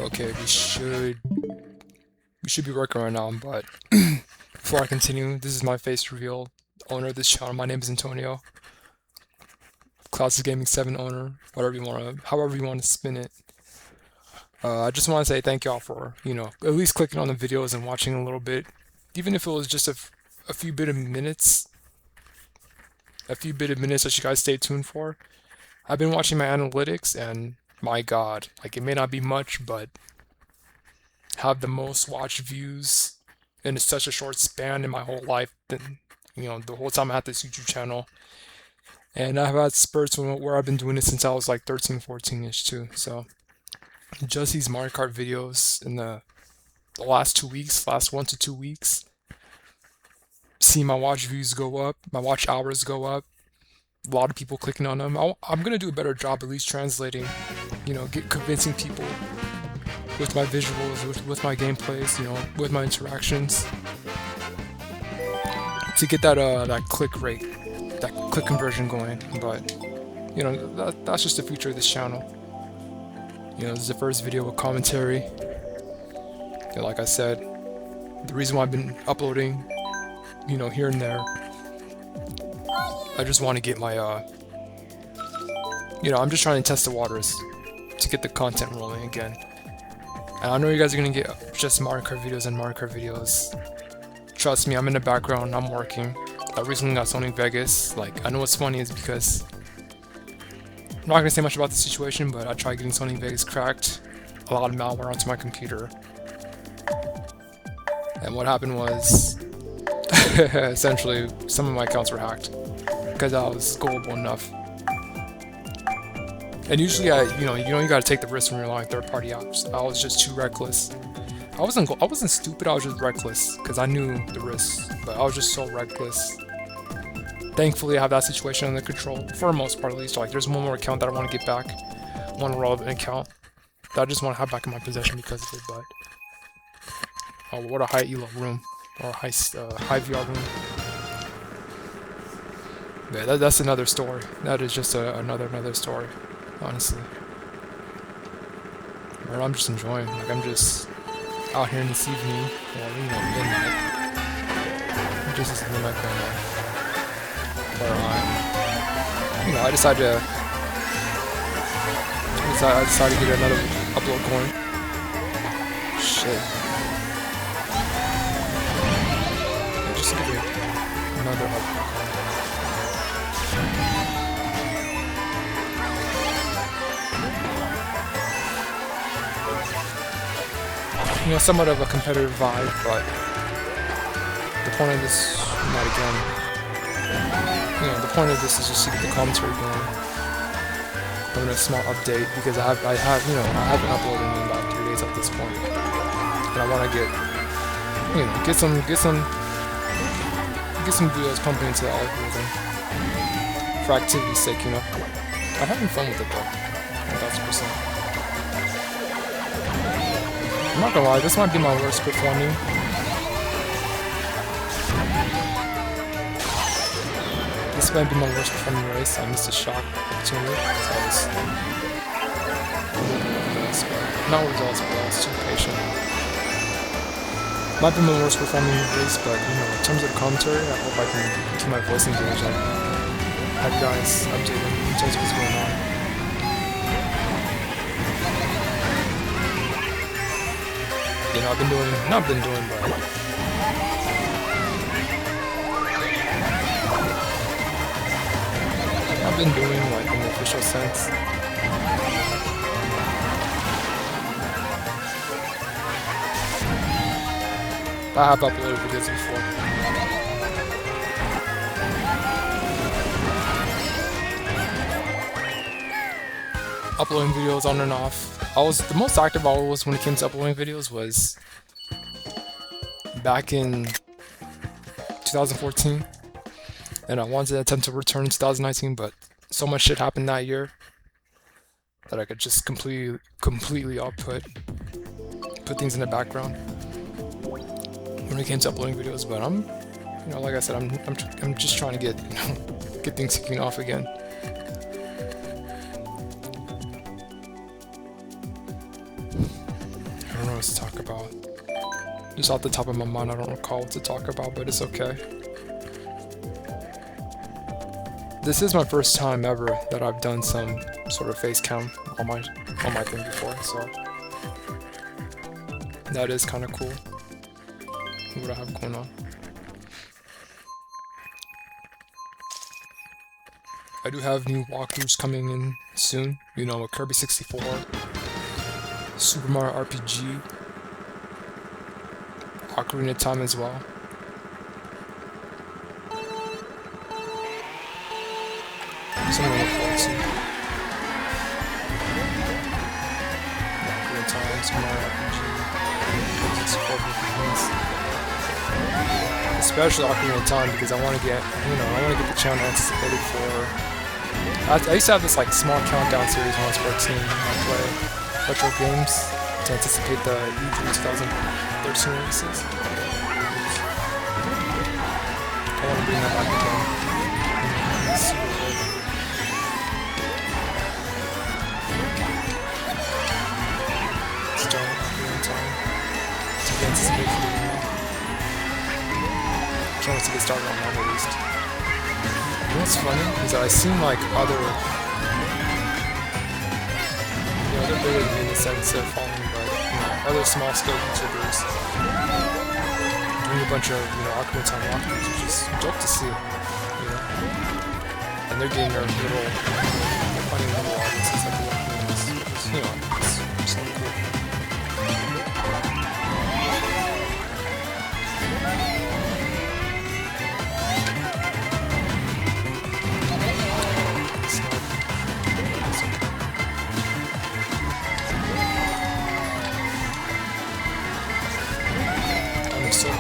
Okay, we should be working right now, but before I continue, this is my face reveal. Owner of this channel. My name is Antonio. Classic Gaming 7 owner. However you wanna spin it. I just want to say thank y'all for, at least clicking on the videos and watching a little bit, even if it was just a few bit of minutes, that you guys stay tuned for. I've been watching my analytics, and my God, like, it may not be much, but have the most watch views in such a short span in my whole life than, the whole time I had this YouTube channel. And I've had spurts where I've been doing it since I was like 13, 14-ish too. So just these Mario Kart videos in the last 2 weeks, last 1 to 2 weeks, see my watch views go up, my watch hours go up, a lot of people clicking on them. I'm gonna do a better job at least translating, convincing people with my visuals, with my gameplays, with my interactions, to get that click rate, that click conversion going. But that's just the future of this channel. This is the first video with commentary. Like I said, the reason why I've been uploading, here and there, I just want to get my, I'm just trying to test the waters to get the content rolling again. And I know you guys are gonna get just Mario Kart videos and Mario Kart videos. Trust me, I'm in the background, I'm working. I recently got Sony Vegas. Like, I know what's funny is because I'm not gonna say much about the situation, but I tried getting Sony Vegas cracked, a lot of malware onto my computer. And what happened was, essentially, some of my accounts were hacked because I was gullible enough. And usually, you gotta take the risk when you're relying on third-party apps. I was just too reckless. I wasn't stupid. I was just reckless because I knew the risks, but I was just so reckless. Thankfully, I have that situation under control for the most part, at least. Like, there's one more account that I want to get back, one relevant account that I just want to have back in my possession because of it. But oh, what a high elo room, or a high VR room. Yeah, that's another story. That is just another story, honestly. But I'm just enjoying. Like, I'm just out here in this evening, midnight. Just as midnight going on. But I decided to get another upload going. Shit. Yeah, just to get another upload going. Somewhat of a competitive vibe, but the point of this, not again, the point of this is just to get the commentary going. Having a small update because I haven't uploaded in about 3 days at this point, and I want to get some videos pumping into the algorithm for activity's sake. I'm having fun with it though, 1000%. I'm not gonna lie, this might be my worst performing. This might be my worst performing race. I missed a shot opportunity. So not results, but I was too patient. Might be my worst performing race, but in terms of commentary, I hope I can keep my voice engaged and have you guys updated in terms of what's going on. I've been doing, but I've been doing, like, in the official sense. I have uploaded videos before. Uploading videos on and off. The most active I was when it came to uploading videos was back in 2014, and I wanted to attempt to return in 2019, but so much shit happened that year that I could just completely put things in the background when it came to uploading videos. But I'm, like I said, I'm just trying to get things kicking off again. else to talk about? Just off the top of my mind, I don't recall what to talk about, but it's okay. This is my first time ever that I've done some sort of face cam on my thing before, so that is kind of cool. What I have going on. I do have new walkthroughs coming in soon. You know, Kirby 64, Super Mario RPG, Ocarina of Time as well. Something to look forward to. Ocarina of Time, Super Mario RPG, 64 games. Especially Ocarina of Time because I want to get, I want to get the channel anticipated for. I used to have this like small countdown series when I was 14. I play retro games to anticipate the E3 2013 releases. I want to bring that back again. It's super cool. Start Ocarina of Time to get anticipated for the email. Can't wait to get started on that at least. You know what's funny is that I seen like other, they're bigger than me in the sense of following, but other small scale YouTubers doing a bunch of Ocarina of Time walkthroughs, which is dope to see, and they're getting their little funny little audiences like the games, which is it's so cool.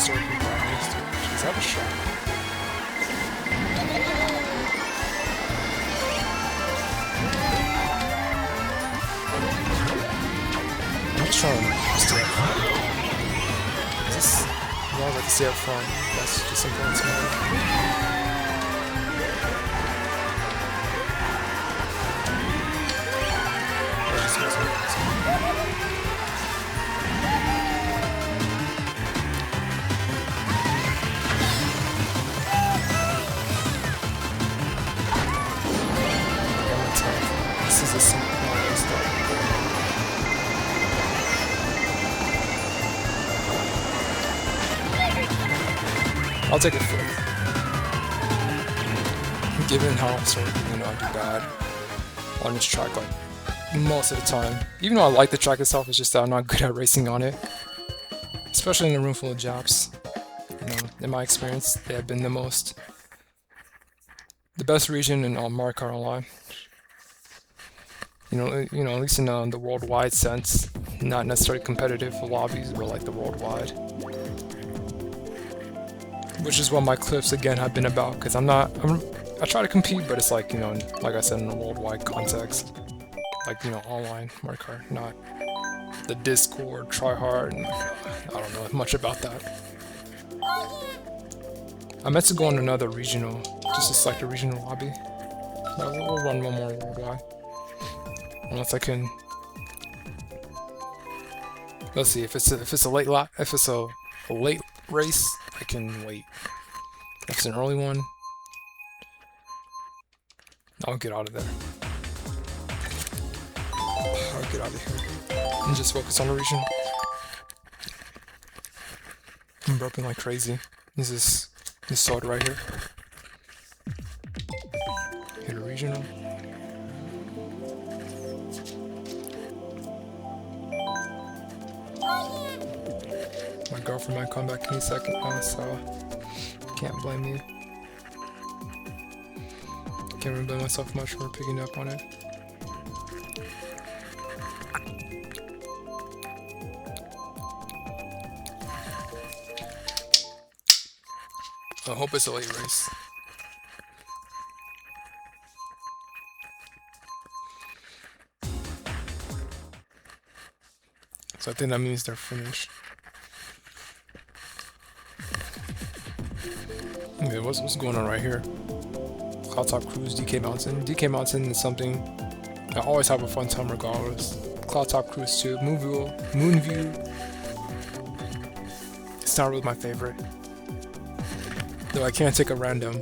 Jeez, that was shot. I'm just trying to stay up front. Is this? I always like to stay up front. That's just something that's more. I'll take a fifth. Given how sort of, I do bad on this track like most of the time. Even though I like the track itself, it's just that I'm not good at racing on it. Especially in a room full of Japs. In my experience, they have been the best region in Mario Kart Online. At least in the worldwide sense, not necessarily competitive lobbies, but like the worldwide. Which is what my clips again have been about, because I try to compete, but it's like, like I said, in a worldwide context. Like, online Mario Kart, not the Discord, try hard, and I don't know much about that. I meant to go on another regional, just to select a regional lobby. But we'll run one more worldwide. Unless I can. Let's see if it's a late race, I can wait. If it's an early one, I'll get out of there. I'll get out of here and just focus on the regional. I'm burping like crazy. This is this sword right here. Hit a regional. My girlfriend might come back any second now, so can't blame me. Can't really blame myself much for picking up on it. I hope it's a late race. So I think that means they're finished. Okay, what's going on right here? Cloud Top Cruise, DK Mountain. DK Mountain is something I always have a fun time regardless. Cloud Top Cruise 2, Moon View, It's not really my favorite. Though I can't take a random,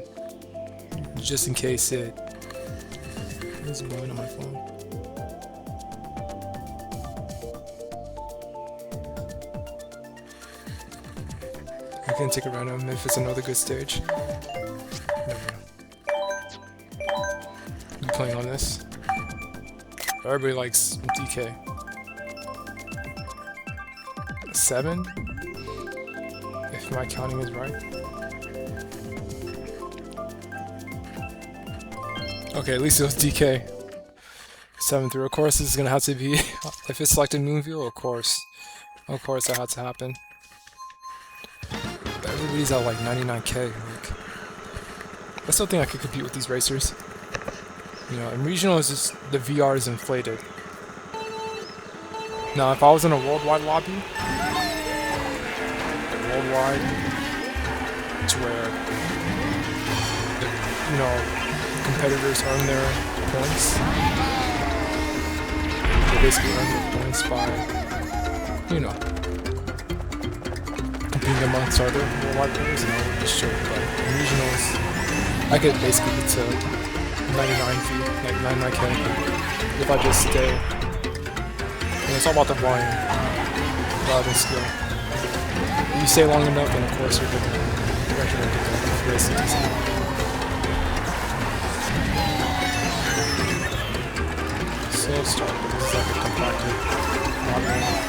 just in case it is blowing on my phone. I can't take a random if it's another good stage. You playing on this? Everybody likes DK. 7? If my counting is right. Okay, at least it was DK. 7 through. Of course, this is gonna have to be. If it's selected moon view, of course that had to happen. But everybody's at like 99k. Like, I still think I could compete with these racers. You know, and regional is just the VR is inflated. Now, if I was in a worldwide lobby, worldwide, to where you know competitors earn their points, they basically earn their points by competing amongst other worldwide players, and I would just show. But in regionals, I could basically get to 99k, if I just stay. And it's all about the volume rather than skill. If you stay long enough, then of course you're actually gonna get the races. Slow start, but this is like a compacted model.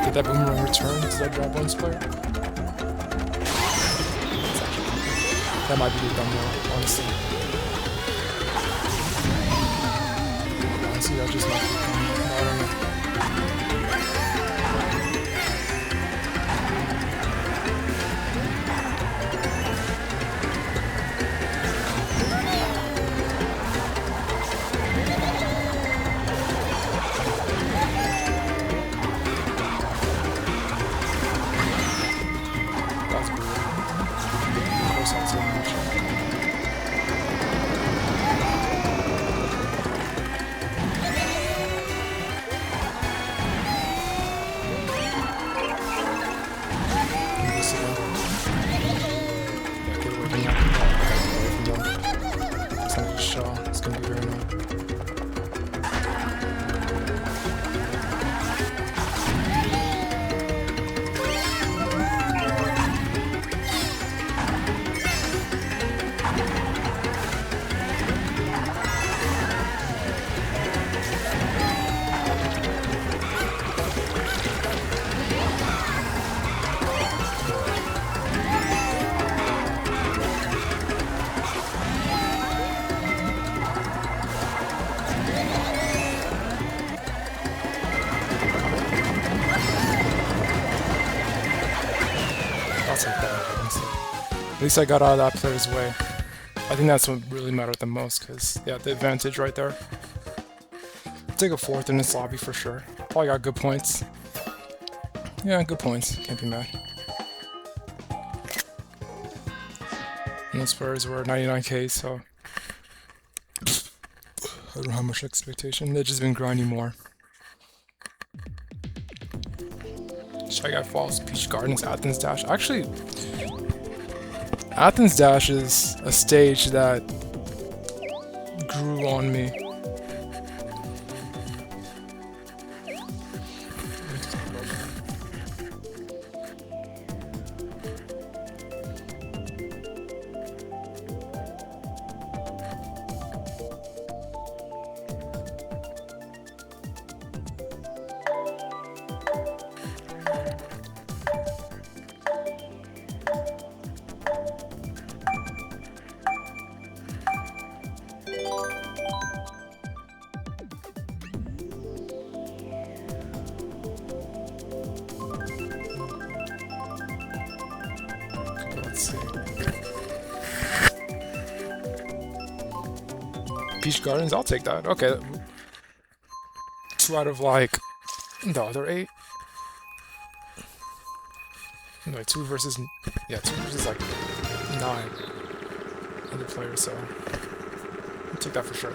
Did that boomerang return? Does that drop one player? That might be the dumb one, honestly. Honestly, that just might be the dumb one. I don't know. At least I got out of that player's way. I think that's what really mattered the most, because yeah, the advantage right there. I'll take a 4th in this lobby for sure. Probably got good points. Yeah, good points. Can't be mad. And those players were 99k, so I don't have much expectation. They've just been grinding more. Shy Guy Falls, Peach Gardens, Athens Dash. Actually, Athens Dash is a stage that grew on me. Peach Gardens, I'll take that. Okay, 2 out of like the other 8. No, 2 versus like 9 other players. So I'll take that for sure.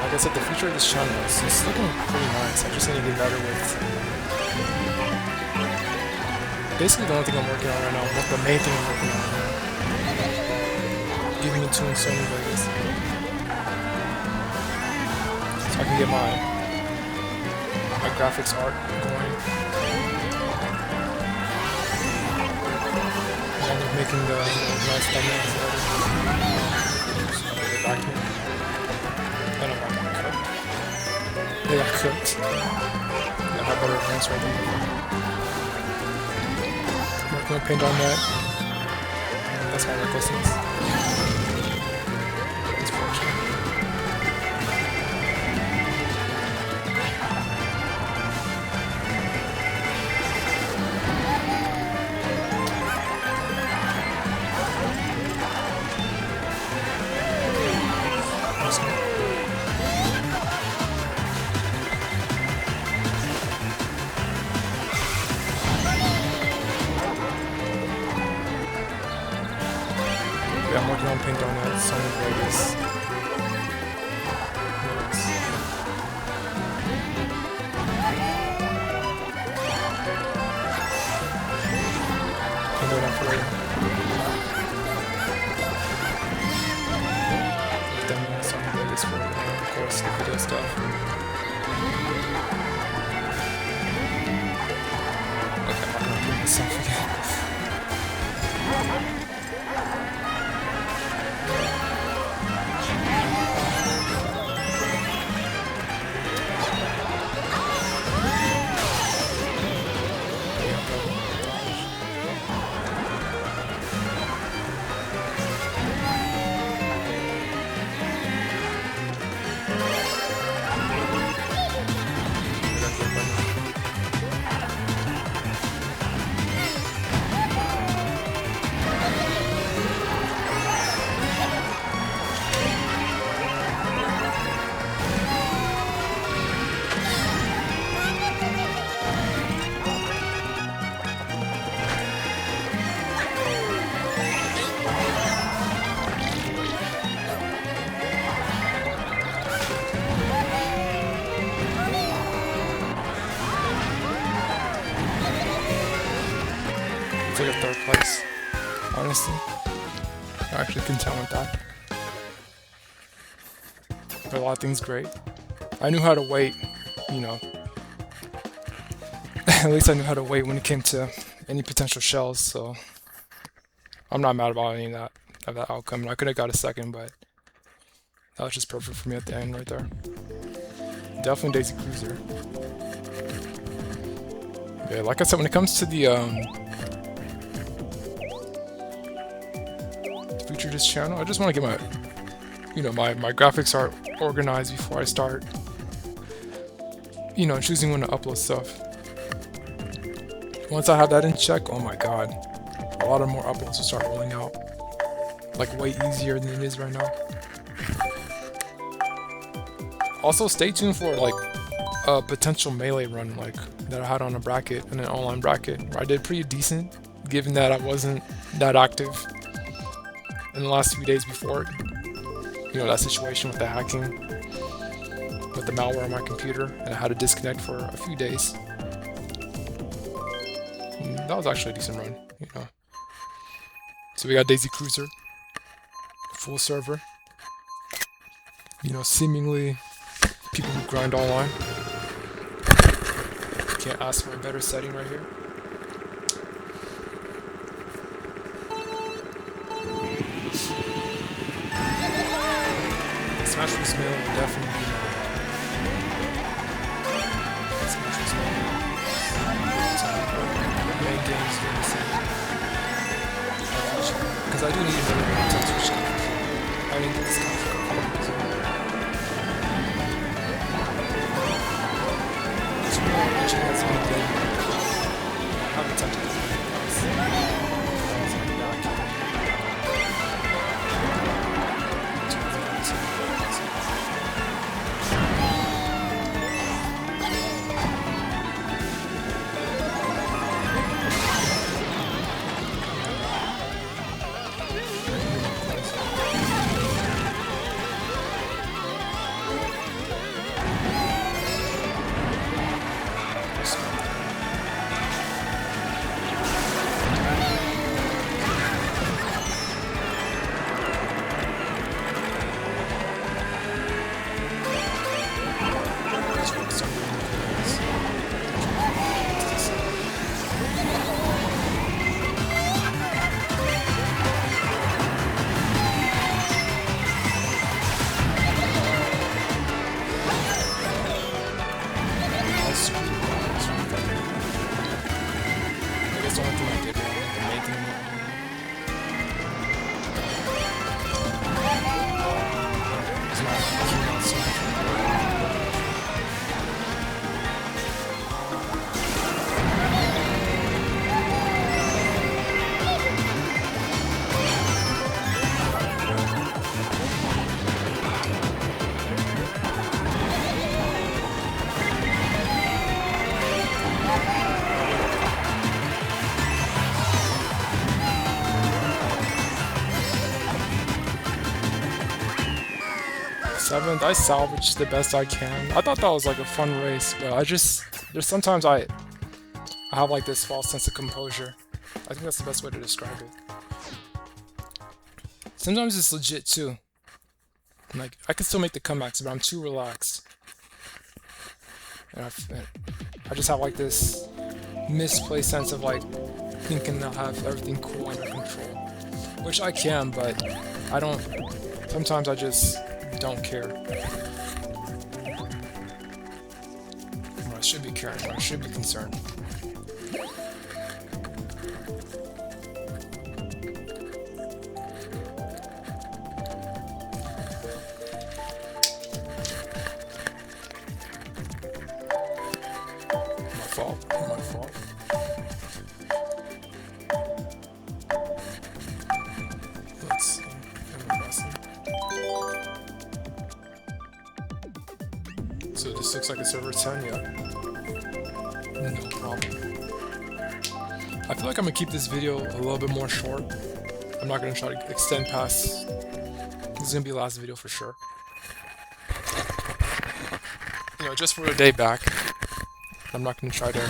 Like I said, the future of this channel is looking pretty nice. I just need to get better with basically the only thing I'm working on right now. The main thing I'm working on right now. Getting into Sony Vegas, so I can get my graphics art going. Along with making the nice thumbnails back here. I don't know why they got cooked. They got cooked. I have better advance right here. Working with paint on that. That's my recklessness. It's fortunate. Yeah, I'm working on paint on that Sony Vegas. Yes. Paint on that for you. I've done Sony Vegas for, of course, the video stuff. Okay, I'm not gonna do myself again. Take a 3rd place, honestly. I actually content with that. But a lot of things great. I knew how to wait, you know. At least I knew how to wait when it came to any potential shells, so I'm not mad about any of that outcome. I could have got a 2nd, but that was just perfect for me at the end right there. Definitely Daisy Cruiser. Yeah, like I said, when it comes to the future of this channel, I just want to get my, you know, my graphics art organized before I start, you know, choosing when to upload stuff. Once I have that in check, oh my god, a lot of more uploads will start rolling out, like way easier than it is right now. Also, stay tuned for like a potential melee run, like that I had on a bracket, and an online bracket where I did pretty decent, given that I wasn't that active in the last few days before, you know, that situation with the hacking, with the malware on my computer, and I had to disconnect for a few days. And that was actually a decent run, you know. So we got Daisy Cruiser, full server, you know, seemingly people who grind online. Can't ask for a better setting right here. Smash Bros. Melee will definitely be Smash Bros. Melee. Main games doing the same. Because I do need another content switch. I didn't get this conflict. So, actually, that's one thing. I have attempted to do this. I was like back. Seventh, I salvaged the best I can. I thought that was like a fun race, but there's sometimes I have like this false sense of composure. I think that's the best way to describe it. Sometimes it's legit too. Like, I can still make the comebacks, but I'm too relaxed. And I just have like this misplaced sense of like thinking I'll have everything cool under control. Which I can, but I don't. Sometimes I just don't care. Well, I should be caring. I should be concerned. My fault. My fault. Let's see. So this looks like a server 10, yeah. No problem. I feel like I'm gonna keep this video a little bit more short. I'm not gonna try to extend past. This is gonna be the last video for sure. You know, just for a day back. I'm not gonna try to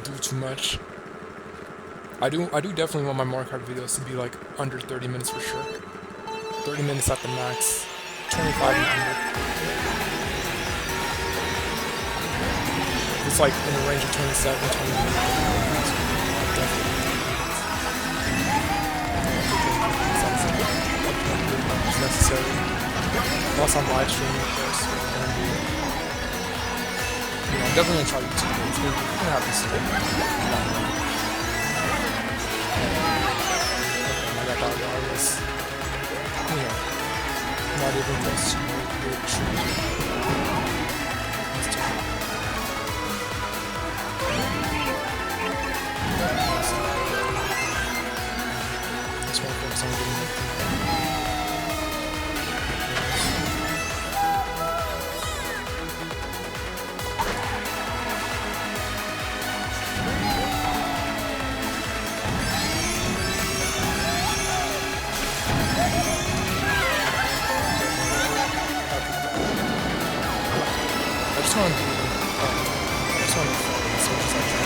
do too much. I do definitely want my Mario Kart videos to be like under 30 minutes for sure. 30 minutes at the max. 25 and under. It's like in the range of 27, 20 minutes. It's necessary. Unless I'm live streaming, of course. You know, I'm definitely gonna try to do two things. It's gonna happen soon. I got that regardless. You know. Not even close to the true. Just want to focus on getting it. I just want to as much as I can.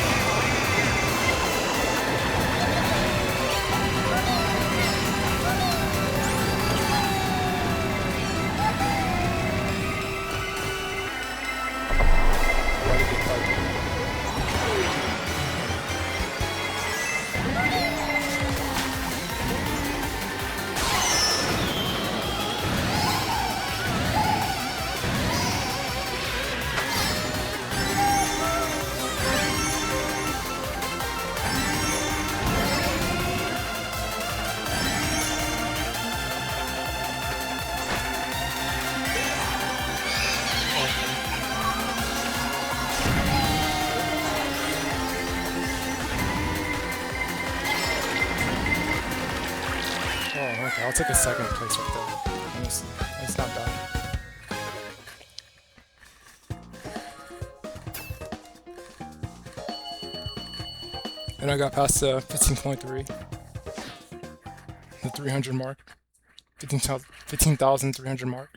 Yeah, I'll take a second place right there. Honestly, it's not bad. And I got past the 15.3, the 300 mark, 15,300 mark.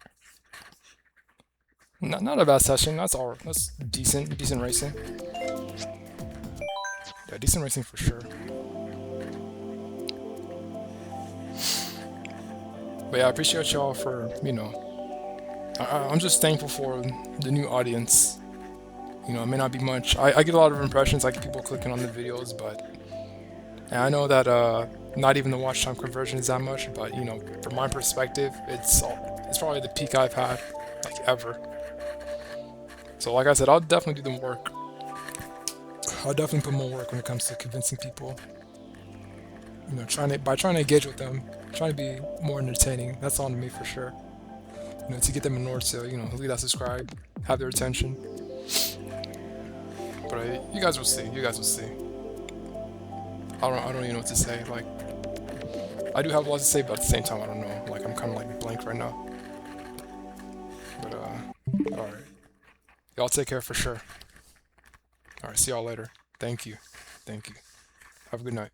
Not a bad session. That's decent racing. Yeah, decent racing for sure. But yeah, I appreciate y'all for, I'm just thankful for the new audience. It may not be much. I get a lot of impressions, I get people clicking on the videos, but and I know that not even the watch time conversion is that much, but from my perspective, it's probably the peak I've had like ever. So like I said, I'll definitely do the work. I'll definitely put more work when it comes to convincing people. Trying to engage with them, trying to be more entertaining. That's on me for sure. To get them in order to leave that subscribe, have their attention. But you guys will see. You guys will see. I don't even know what to say. Like, I do have a lot to say, but at the same time, I don't know. Like, I'm kind of like blank right now. But all right. Y'all take care for sure. All right. See y'all later. Thank you. Thank you. Have a good night.